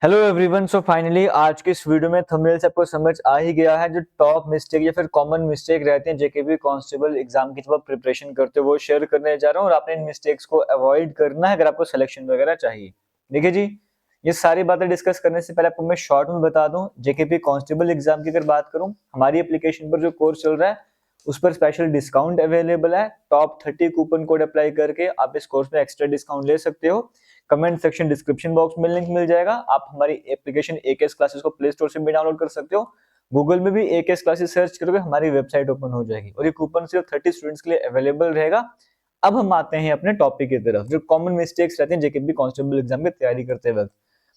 Hello everyone. So finally आज की इस वीडियो में थंबनेल से आपको समझ आ ही गया है जो टॉप मिस्टेक या फिर कॉमन मिस्टेक रहते हैं जेकेपी कांस्टेबल एग्जाम की जब आप प्रिपरेशन करते हो वो शेयर करने जा रहा हूँ और आपने इन मिस्टेक्स को अवॉइड करना है अगर आपको सिलेक्शन वगैरह चाहिए। देखिए जी, ये सारी बातें डिस्कस करने से पहले आपको मैं शॉर्ट में बता दूं, जेकेपी कांस्टेबल एग्जाम की अगर बात करूं, हमारी एप्लीकेशन पर जो कोर्स चल रहा है उस पर स्पेशल डिस्काउंट अवेलेबल है। टॉप 30 कूपन कोड अप्लाई करके आप इस कोर्स में एक्स्ट्रा डिस्काउंट ले सकते हो। कमेंट सेक्शन डिस्क्रिप्शन बॉक्स में लिंक मिल जाएगा। आप हमारी एप्लीकेशन एकेएस क्लासेस को प्ले स्टोर से भी डाउनलोड कर सकते हो। गूगल में भी एकेएस क्लासेस सर्च करोगे हमारी वेबसाइट ओपन हो जाएगी और ये कूपन सिर्फ 30 स्टूडेंट्स के लिए अवेलेबल रहेगा। अब हम आते हैं अपने टॉपिक की तरफ, जो कॉमन मिस्टेक्स रहते हैं जेकेपी कांस्टेबल एग्जाम की तैयारी करते वक्त।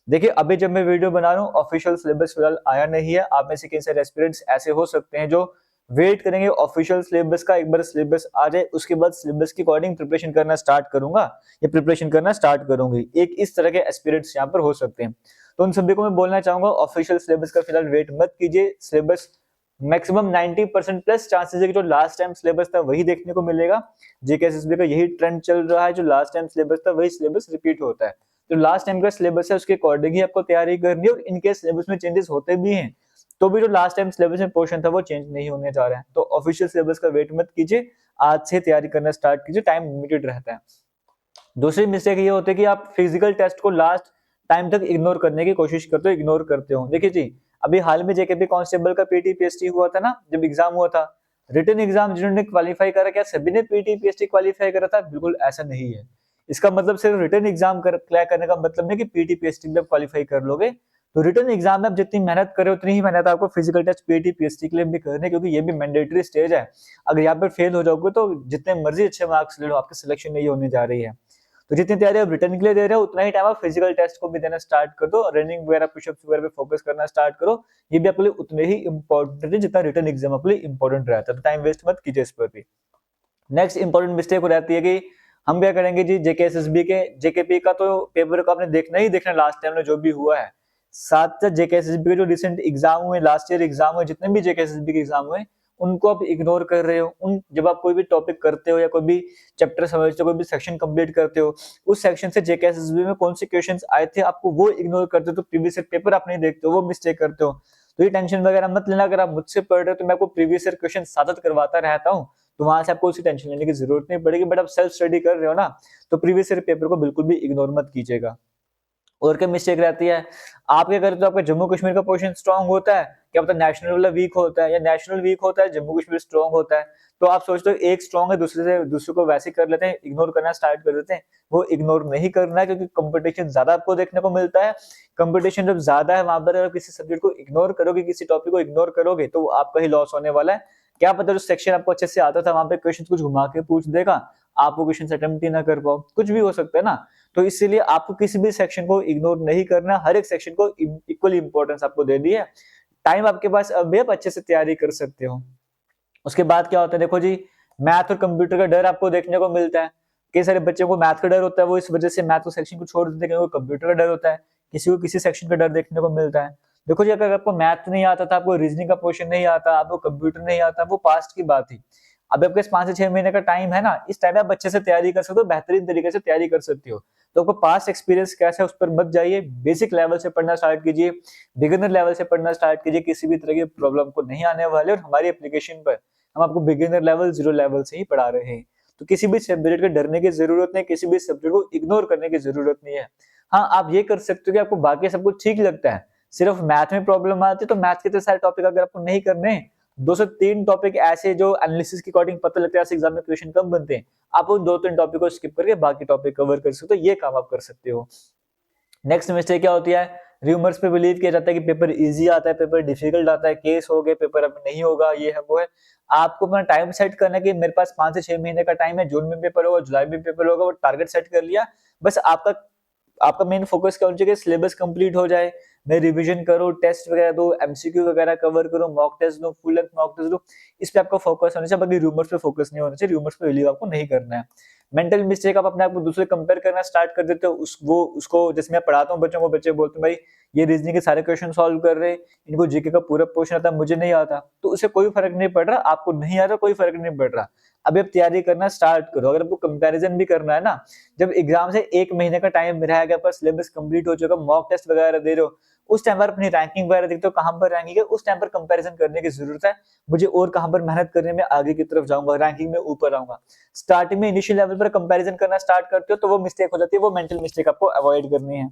देखिए, अभी जब मैं वीडियो बना रहा हूँ ऑफिशियल सिलेबस फिलहाल आया नहीं है। आप में से कई सारे एस्पिरेंट्स ऐसे हो सकते हैं जो वेट करेंगे ऑफिशियल सिलेबस का, एक बार सिलेबस आ जाए उसके बाद सिलेबस के अकॉर्डिंग प्रिपरेशन करना स्टार्ट करूंगा या प्रिपरेशन करना स्टार्ट करूंगी। एक इस तरह के एस्पिरेंट्स यहाँ पर हो सकते हैं। तो उन सभी को मैं बोलना चाहूंगा ऑफिशियल सिलेबस का फिलहाल वेट मत कीजिए। सिलेबस मैक्सिमम 90% प्लस चांसेस है कि जो लास्ट टाइम सिलेबस था वही देखने को मिलेगा। जेकेएसएसबी का यही ट्रेंड चल रहा है, जो लास्ट टाइम सिलेबस था वही सिलेबस रिपीट होता है। जो लास्ट टाइम का सिलेबस है उसके अकॉर्डिंग ही आपको तैयारी करनी है और इनके सिलेबस में चेंजेस होते भी हैं तो भी जो लास्ट टाइम सिलेबस में पोर्शन था वो चेंज नहीं होने जा रहा है। तो ऑफिशियल सिलेबस का वेट मत कीजिए, आज से तैयारी करना स्टार्ट कीजिए, टाइम लिमिटेड रहता है। दूसरी मिस्टेक ये होती है कि आप फिजिकल टेस्ट को लास्ट टाइम तक इग्नोर करने की कोशिश करते हो, इग्नोर करते हो। देखिए जी, अभी हाल में जेकेपी कांस्टेबल का पीटी पीएसटी हुआ था ना, जब एग्जाम हुआ था, रिटन एग्जाम जिन्होंने क्वालिफाई करा, क्या सभी ने पीटी पीएसटी क्वालिफाई करा था? बिल्कुल ऐसा नहीं है। इसका मतलब सिर्फ रिटन एग्जाम क्लियर करने का मतलब नहीं कि पीटी पीएसटी में क्वालिफाई कर लोगे। तो रिटन एग्जाम में आप जितनी मेहनत करो उतनी ही मेहनत आपको फिजिकल टेस्ट पीटी पीएसटी के लिए भी करनी है, क्योंकि ये भी मैंडेटरी स्टेज है। अगर यहाँ पर फेल हो जाओगे तो जितने मर्जी अच्छे मार्क्स ले लो, आपकी सिलेक्शन नहीं होने जा रही है। तो जितनी तैयारी आप रिटर्न के लिए दे रहे हो उतना ही टाइम आप फिजिकल टेस्ट को भी देना स्टार्ट कर दो। रनिंग वगैरह पुशअप्स वगैरह पे फोकस करना स्टार्ट करो। ये भी आपके लिए उतने ही इंपॉर्टेंट है जितना रिटर्न एग्जाम आपके लिए इंपॉर्टेंट रहता है। तो टाइम वेस्ट मत कीजिए इस पर भी। नेक्स्ट इंपॉर्टेंट मिस्टेक हो जाती है कि हम क्या करेंगे जी, जेकेएसएसबी के जेकेपी का तो पेपर को आपने देखना ही देखना लास्ट टाइम में जो भी हुआ है। साथ साथ जेकेएसएसबी के जो रिसेंट एग्जाम हुए, लास्ट ईयर एग्जाम हुए, जितने भी जेकेएसएसबी के एग्जाम हुए उनको आप इग्नोर कर रहे हो। उन जब आप कोई भी टॉपिक करते हो या कोई भी चैप्टर समझते हो, कोई भी सेक्शन कंप्लीट करते हो, उस सेक्शन से जेकेएसएसबी में कौन से क्वेश्चंस आए थे आपको वो इग्नोर करते हो, तो प्रीवियस ईयर पेपर आप नहीं देखते हो, वो मिस्टेक करते हो। तो ये टेंशन वगैरह मत लेना। अगर आप मुझसे पढ़ रहे हो तो मैं आपको प्रीवियस ईयर क्वेश्चन साथ करवाता रहता हूँ, तो वहां से आपको उसकी टेंशन लेने की जरूरत नहीं पड़ेगी। बट आप सेल्फ स्टडी कर रहे हो ना, तो प्रीवियस ईयर पेपर को बिल्कुल भी इग्नोर मत कीजिएगा। और क्या मिस्टेक रहती है, आप क्या करते हो, आपका जम्मू कश्मीर का पोर्शन स्ट्रांग होता है, क्या पता नेशनल वाला वीक होता है, या नेशनल वीक होता है जम्मू कश्मीर स्ट्रांग होता है। तो आप सोचते हो एक स्ट्रांग है, दूसरे को वैसे कर लेते हैं, इग्नोर करना स्टार्ट कर देते हैं। वो इग्नोर नहीं करना है, क्योंकि कंपटीशन ज्यादा आपको देखने को मिलता है। कंपटीशन जब ज्यादा है वहां पर अगर किसी सब्जेक्ट को इग्नोर करोगे, किसी टॉपिक को इग्नोर करोगे, तो आपका ही लॉस होने वाला है। क्या पता जो सेक्शन आपको अच्छे से आता था वहां पे क्वेश्चन कुछ घुमा के पूछ देगा, आप वो क्वेश्चन अटेम्प्ट ही ना कर पाओ, कुछ भी हो सकता है ना। तो इसीलिए आपको किसी भी सेक्शन को इग्नोर नहीं करना, हर एक सेक्शन को इक्वल इंपॉर्टेंस आपको दे दी है। टाइम आपके पास अब भी आप अच्छे से तैयारी कर सकते हो। उसके बाद क्या होता है, देखो जी, मैथ और कंप्यूटर का डर आपको देखने को मिलता है। कई सारे बच्चों को मैथ का डर होता है, वो इस वजह से मैथ को सेक्शन को छोड़ देते हैं, कंप्यूटर का डर होता है। किसी को किसी सेक्शन का डर देखने को मिलता है। देखो जी, अगर आपको मैथ नहीं आता था, आपको रीजनिंग का पोर्शन नहीं आता, आपको कंप्यूटर नहीं आता, वो पास्ट की बात थी। अब आपके पास 5 से 6 महीने का टाइम है ना, इस टाइम आप अच्छे से तैयारी कर सकते हो, बेहतरीन तरीके से तैयारी कर सकते हो। तो आपको पास्ट एक्सपीरियंस कैसा है उस पर मत जाइए, बेसिक लेवल से पढ़ना स्टार्ट कीजिए, बिगिनर लेवल से पढ़ना स्टार्ट कीजिए। किसी भी तरह की प्रॉब्लम को नहीं आने वाले, और हमारी एप्लीकेशन पर हम आपको बिगिनर लेवल, जीरो लेवल से ही पढ़ा रहे हैं। तो किसी भी सब्जेक्ट के डरने की जरूरत नहीं, किसी भी सब्जेक्ट को इग्नोर करने की जरूरत नहीं है। हाँ, आप ये कर सकते हो कि आपको बाकी सब कुछ ठीक लगता है, सिर्फ मैथ में प्रॉब्लम आती है, तो मैथ के तो सारे टॉपिक अगर आपको नहीं करने, 2 से 3 टॉपिक ऐसे जो एनालिसिस के अकॉर्डिंग पता लगता है एग्जाम में क्वेश्चन कम बनते हैं, आप उन 2-3 टॉपिक को स्किप करके बाकी टॉपिक कवर कर सकते हो। ये काम आप कर सकते हो। नेक्स्ट मिस्टेक क्या होती है, रूमर्स पे बिलीव किया जाता है कि पेपर इजी आता है, पेपर डिफिकल्ट आता है, केस हो गए, पेपर अब नहीं होगा, ये है वो है। आपको अपना टाइम सेट करना है कि मेरे पास 5 से 6 महीने का टाइम है, जून में पेपर होगा, जुलाई में पेपर होगा, वो टारगेट सेट कर लिया। बस आपका आपका मेन फोकस क्या होना चाहिए, सिलेबस कंप्लीट हो जाए, मैं रिवीजन करूं, टेस्ट वगैरह दो, एमसीक्यू वगैरह कवर करूं, मॉक टेस्ट दो, फुल लेंथ मॉक टेस्ट दो। इस पे आपका फोकस होना चाहिए, बाकी रूमर्स पे फोकस नहीं होना चाहिए। रूमर्स पे बिलीव आपको नहीं करना है। मेंटल मिस्टेक, आप अपने आप को दूसरे कंपेयर करना स्टार्ट कर देते हो। उसको जैसे मैं पढ़ाता हूँ बच्चों को, बच्चे बोलते हैं भाई ये रीजनिंग के सारे क्वेश्चन सॉल्व कर रहे हैं, इनको जीके का पूरा पोर्शन आता है, मुझे नहीं आता। तो उससे कोई फर्क नहीं पड़ रहा, आपको नहीं आता कोई फर्क नहीं पड़ रहा। अभी आप तैयारी करना स्टार्ट करो। अगर आपको कंपैरिजन भी करना है ना, जब एग्जाम से 1 महीने का टाइम रह गया, पर सिलेबस कंप्लीट हो चुका, मॉक टेस्ट वगैरह दे रहे हो, उस टाइम पर अपनी रैंकिंग वगैरह देखते हो कहाँ पर रैंकिंग है, उस टाइम पर कंपैरिजन करने की जरूरत है। मुझे और कहाँ पर मेहनत करने में आगे की तरफ जाऊंगा, रैंकिंग में ऊपर आऊंगा। स्टार्टिंग में इनिशियल लेवल पर कंपैरिजन करना स्टार्ट करते हो तो वो मिस्टेक हो जाती है, वो मेंटल मिस्टेक आपको अवॉइड करनी है।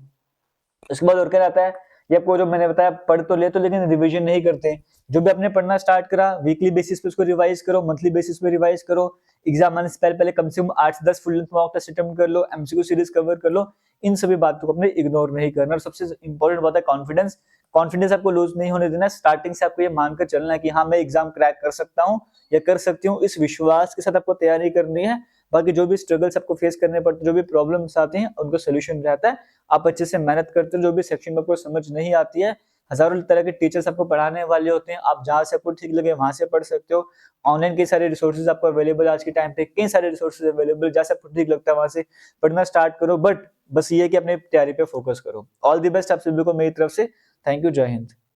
उसके बाद और क्या रहता है, ये आपको जो मैंने बताया, पढ़ तो ले तो लेकिन रिवीजन नहीं करते। जो भी आपने पढ़ना स्टार्ट करा, वीकली बेसिस पे उसको रिवाइज करो, मंथली बेसिस पे रिवाइज करो। एग्जाम आने से पहले पहले कम से कम 8 से 10 full length mock test attempt कर लो, एमसीक्यू सीरीज कवर कर लो। इन सभी बातों को अपने इग्नोर नहीं करना। और सबसे इंपॉर्टेंट बात है कॉन्फिडेंस। कॉन्फिडेंस आपको लूज नहीं होने देना। स्टार्टिंग से आपको ये मानकर चलना है कि हाँ मैं एग्जाम क्रैक कर सकता हूँ या कर सकती हूँ, इस विश्वास के साथ आपको तैयारी करनी है। बाकी जो भी स्ट्रगल्स आपको फेस करने पड़ते, जो भी प्रॉब्लम्स आते हैं, उनको सोल्यूशन रहता है। आप अच्छे से मेहनत करते हो, जो भी सेक्शन में आपको समझ नहीं आती है, हजारों तरह के टीचर्स आपको पढ़ाने वाले होते हैं, आप जहाँ से आपको ठीक लगे वहां से पढ़ सकते हो। ऑनलाइन कई सारे रिसोर्सेज आपको अवेलेबल, आज के टाइम पे कई सारे रिसोर्सेज अवेलेबल, जैसे आपको ठीक लगता है वहां से पढ़ना स्टार्ट करो। बट बस ये है कि अपने तैयारी पे फोकस करो। ऑल द बेस्ट आप सभी को मेरी तरफ से। Thank you. जय हिंद।